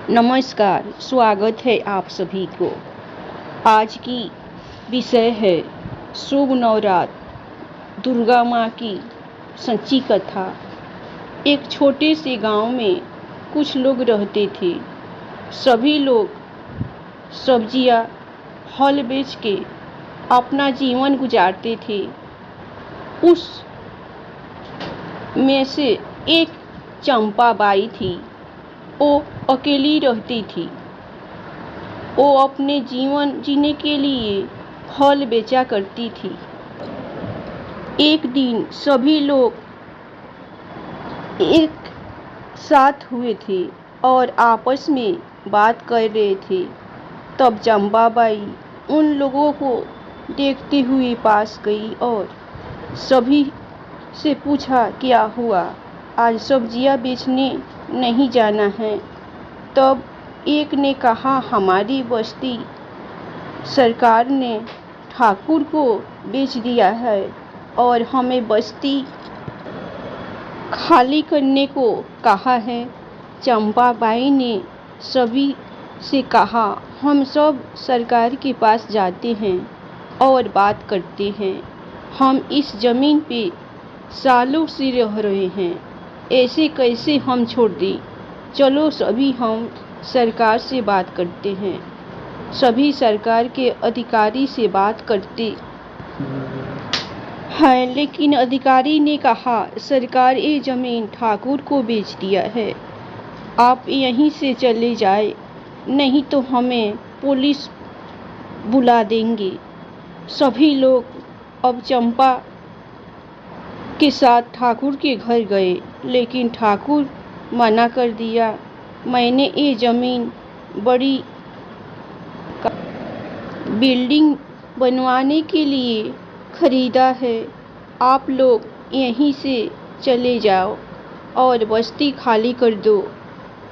नमस्कार, स्वागत है आप सभी को। आज की विषय है शुभ नवरात्र, दुर्गा माँ की सच्ची कथा। एक छोटे से गांव में कुछ लोग रहते थे। सभी लोग सब्जियां, फल बेच के अपना जीवन गुजारते थे। उस में से एक चंपा बाई थी। वो अकेली रहती थी। वो अपने जीवन जीने के लिए फल बेचा करती थी। एक दिन सभी लोग एक साथ हुए थे और आपस में बात कर रहे थे। तब चंपाबाई उन लोगों को देखते हुए पास गई और सभी से पूछा, क्या हुआ, आज सब्जियां बेचने नहीं जाना है? तब एक ने कहा, हमारी बस्ती सरकार ने ठाकुर को बेच दिया है और हमें बस्ती खाली करने को कहा है। चंपाबाई ने सभी से कहा, हम सब सरकार के पास जाते हैं और बात करते हैं। हम इस जमीन पे सालों से रह रहे हैं, ऐसे कैसे हम छोड़ दें? चलो सभी हम सरकार से बात करते हैं। सभी सरकार के अधिकारी से बात करते हैं, लेकिन अधिकारी ने कहा, सरकार ये जमीन ठाकुर को बेच दिया है, आप यहीं से चले जाए, नहीं तो हमें पुलिस बुला देंगे। सभी लोग अब चंपा के साथ ठाकुर के घर गए, लेकिन ठाकुर मना कर दिया। मैंने ये जमीन बड़ी बिल्डिंग बनवाने के लिए खरीदा है, आप लोग यहीं से चले जाओ और बस्ती खाली कर दो।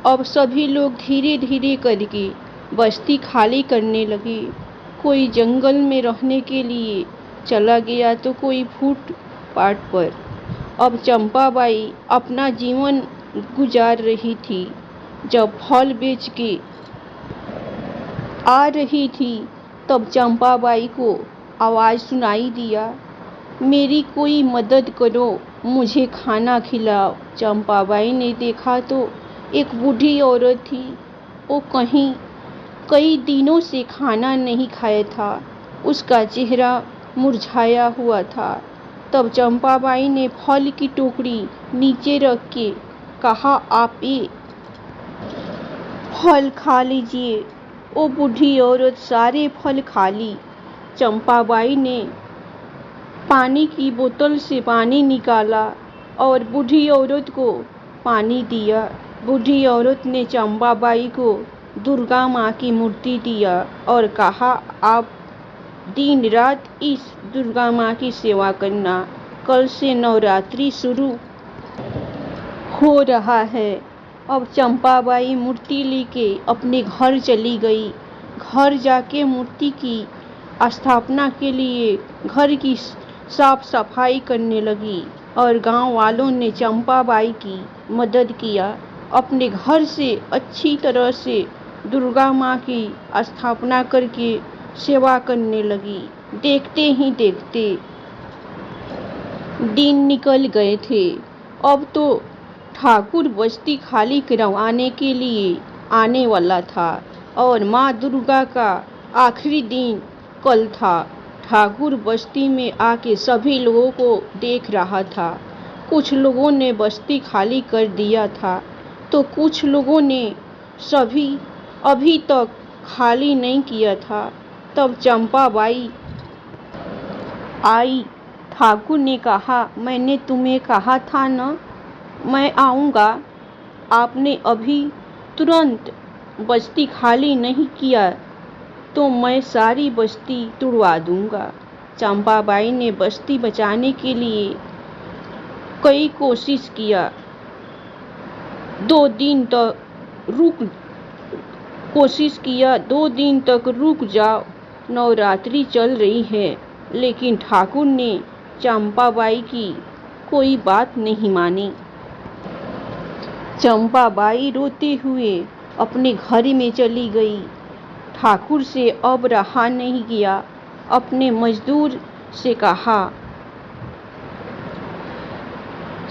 अब सभी लोग धीरे धीरे करके बस्ती खाली करने लगे। कोई जंगल में रहने के लिए चला गया तो कोई फुटपाथ पर। अब चंपाबाई अपना जीवन गुजार रही थी। जब फल बेच के आ रही थी तब चंपाबाई को आवाज़ सुनाई दिया, मेरी कोई मदद करो, मुझे खाना खिलाओ। चंपाबाई ने देखा तो एक बूढ़ी औरत थी। वो कई दिनों से खाना नहीं खाया था। उसका चेहरा मुरझाया हुआ था। तब चंपाबाई ने फल की टोकरी नीचे रख के कहा, आप ये फल खा लीजिए। वो बूढ़ी औरत सारे फल खा ली। चंपाबाई ने पानी की बोतल से पानी निकाला और बूढ़ी औरत को पानी दिया। बूढ़ी औरत ने चंपाबाई को दुर्गा माँ की मूर्ति दिया और कहा, आप दिन रात इस दुर्गा माँ की सेवा करना, कल से नवरात्रि शुरू हो रहा है। अब चंपाबाई मूर्ति लेके अपने घर चली गई। घर जाके मूर्ति की स्थापना के लिए घर की साफ सफाई करने लगी और गांव वालों ने चंपाबाई की मदद किया। अपने घर से अच्छी तरह से दुर्गा माँ की स्थापना करके सेवा करने लगी। देखते ही देखते दिन निकल गए थे। अब तो ठाकुर बस्ती खाली करवाने के लिए आने वाला था और माँ दुर्गा का आखिरी दिन कल था। ठाकुर बस्ती में आके सभी लोगों को देख रहा था। कुछ लोगों ने बस्ती खाली कर दिया था तो कुछ लोगों ने सभी अभी तक खाली नहीं किया था। तब चंपाबाई आई। ठाकुर ने कहा, मैंने तुम्हें कहा था ना, मैं आऊँगा। आपने अभी तुरंत बस्ती खाली नहीं किया तो मैं सारी बस्ती तुड़वा दूँगा। चंपाबाई ने बस्ती बचाने के लिए कई कोशिश किया। 2 दिन तक रुक जाओ, नवरात्रि चल रही है, लेकिन ठाकुर ने चंपाबाई की कोई बात नहीं मानी। चंपाबाई रोते हुए अपने घर में चली गई। ठाकुर से अब रहा नहीं गया। अपने मजदूर से कहा,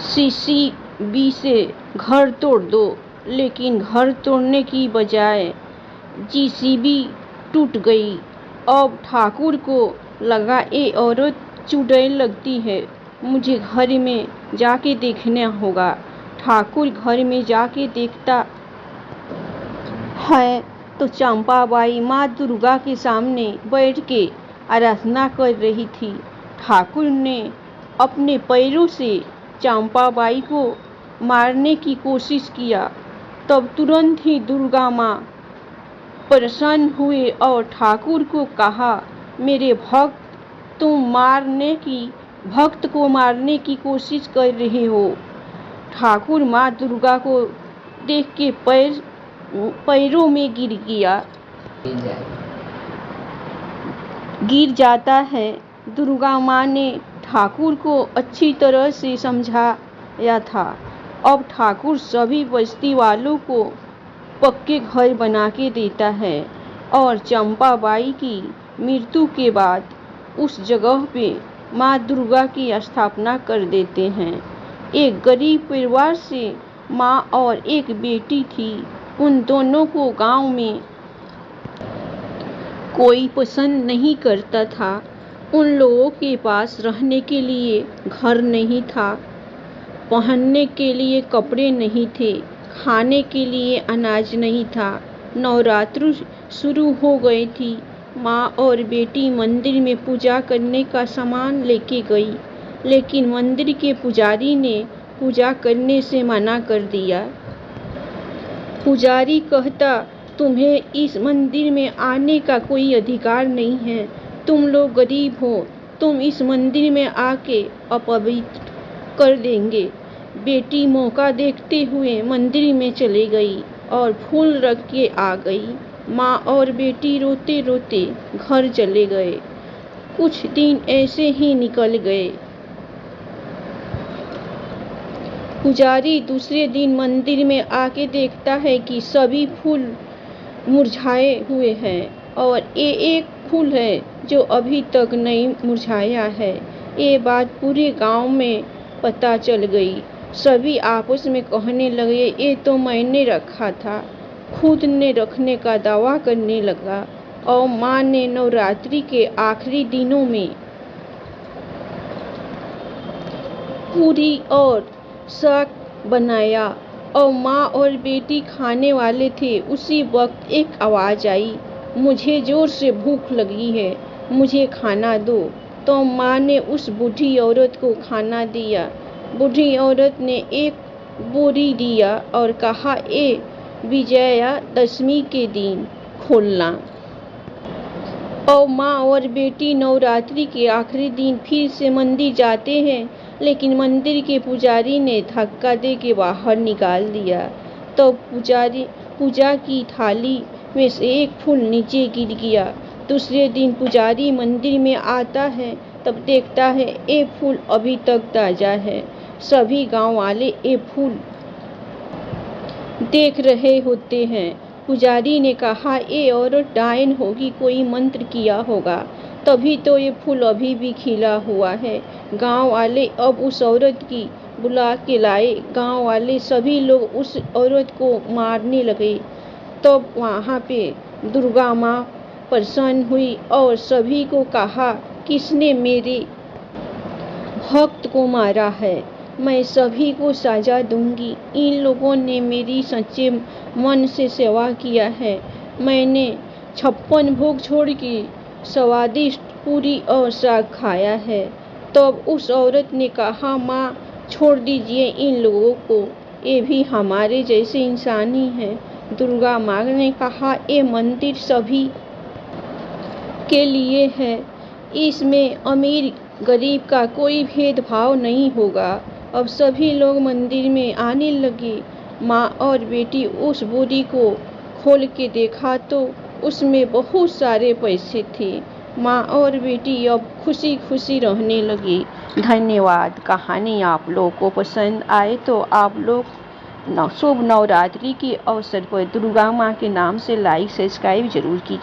सीसीबी से घर तोड़ दो। लेकिन घर तोड़ने की बजाय जीसीबी टूट गई। अब ठाकुर को लगा ये औरत चुड़ैल लगती है, मुझे घर में जाके देखना होगा। ठाकुर घर में जाके देखता है तो चंपाबाई माँ दुर्गा के सामने बैठ के आराधना कर रही थी। ठाकुर ने अपने पैरों से चंपाबाई को मारने की कोशिश किया। तब तुरंत ही दुर्गा माँ प्रसन्न हुए और ठाकुर को कहा, मेरे तुम भक्त को मारने की कोशिश कर रहे हो। ठाकुर माँ दुर्गा को देख के पैरों में गिर जाता है। दुर्गा माँ ने ठाकुर को अच्छी तरह से समझाया था। अब ठाकुर सभी बस्ती वालों को पक्के घर बना के देता है और चंपाबाई की मृत्यु के बाद उस जगह पे माँ दुर्गा की स्थापना कर देते हैं। एक गरीब परिवार से माँ और एक बेटी थी। उन दोनों को गांव में कोई पसंद नहीं करता था। उन लोगों के पास रहने के लिए घर नहीं था, पहनने के लिए कपड़े नहीं थे, खाने के लिए अनाज नहीं था। नवरात्र शुरू हो गई थी। माँ और बेटी मंदिर में पूजा करने का सामान लेके गई, लेकिन मंदिर के पुजारी ने पूजा करने से मना कर दिया। पुजारी कहता, तुम्हें इस मंदिर में आने का कोई अधिकार नहीं है। तुम लोग गरीब हो, तुम इस मंदिर में आके अपवित्र कर देंगे। बेटी मौका देखते हुए मंदिर में चली गई और फूल रख के आ गई। माँ और बेटी रोते रोते घर चले गए। कुछ दिन ऐसे ही निकल गए। पुजारी दूसरे दिन मंदिर में आके देखता है कि सभी फूल मुरझाए हुए हैं और ये एक फूल है जो अभी तक नहीं मुरझाया है। ये बात पूरे गांव में पता चल गई। सभी आपस में कहने लगे, ये तो मैंने रखा था। खुद ने रखने का दावा करने लगा। और माँ ने नवरात्रि के आखिरी दिनों में पूरी और साग बनाया और माँ और बेटी खाने वाले थे। उसी वक्त एक आवाज़ आई, मुझे जोर से भूख लगी है, मुझे खाना दो। तो माँ ने उस बूढ़ी औरत को खाना दिया। बूढ़ी औरत ने एक बोरी दिया और कहा, ये विजयादशमी के दिन खोलना। और माँ और बेटी नवरात्रि के आखिरी दिन फिर से मंदिर जाते हैं, लेकिन मंदिर के पुजारी ने धक्का दे के बाहर निकाल दिया। तो पूजा की थाली में से एक फूल नीचे गिर गया। दूसरे दिन पुजारी मंदिर में आता है, तब देखता है ये फूल अभी तक ताजा है। सभी गांव वाले ये फूल देख रहे होते हैं। पुजारी ने कहा, ये औरत डायन होगी, कोई मंत्र किया होगा, तभी तो ये फूल अभी भी खिला हुआ है। गांव वाले अब उस औरत की बुला के लाए। गांव वाले सभी लोग उस औरत को मारने लगे। तब वहाँ पे दुर्गा माँ प्रसन्न हुई और सभी को कहा, किसने मेरे भक्त को मारा है, मैं सभी को सजा दूंगी। इन लोगों ने मेरी सच्चे मन से सेवा किया है। मैंने 56 भोग छोड़ के स्वादिष्ट पूरी और साग खाया है। तब उस औरत ने कहा, माँ छोड़ दीजिए इन लोगों को, ये भी हमारे जैसे इंसान ही हैं। दुर्गा माँ ने कहा, ये मंदिर सभी के लिए है, इसमें अमीर गरीब का कोई भेदभाव नहीं होगा। अब सभी लोग मंदिर में आने लगे। माँ और बेटी उस बोरी को खोल के देखा तो उसमें बहुत सारे पैसे थे। माँ और बेटी अब खुशी खुशी रहने लगी। धन्यवाद। कहानी आप लोग को पसंद आए तो आप लोग शुभ नवरात्रि के अवसर पर दुर्गा माँ के नाम से लाइक सब्सक्राइब जरूर कीजिए।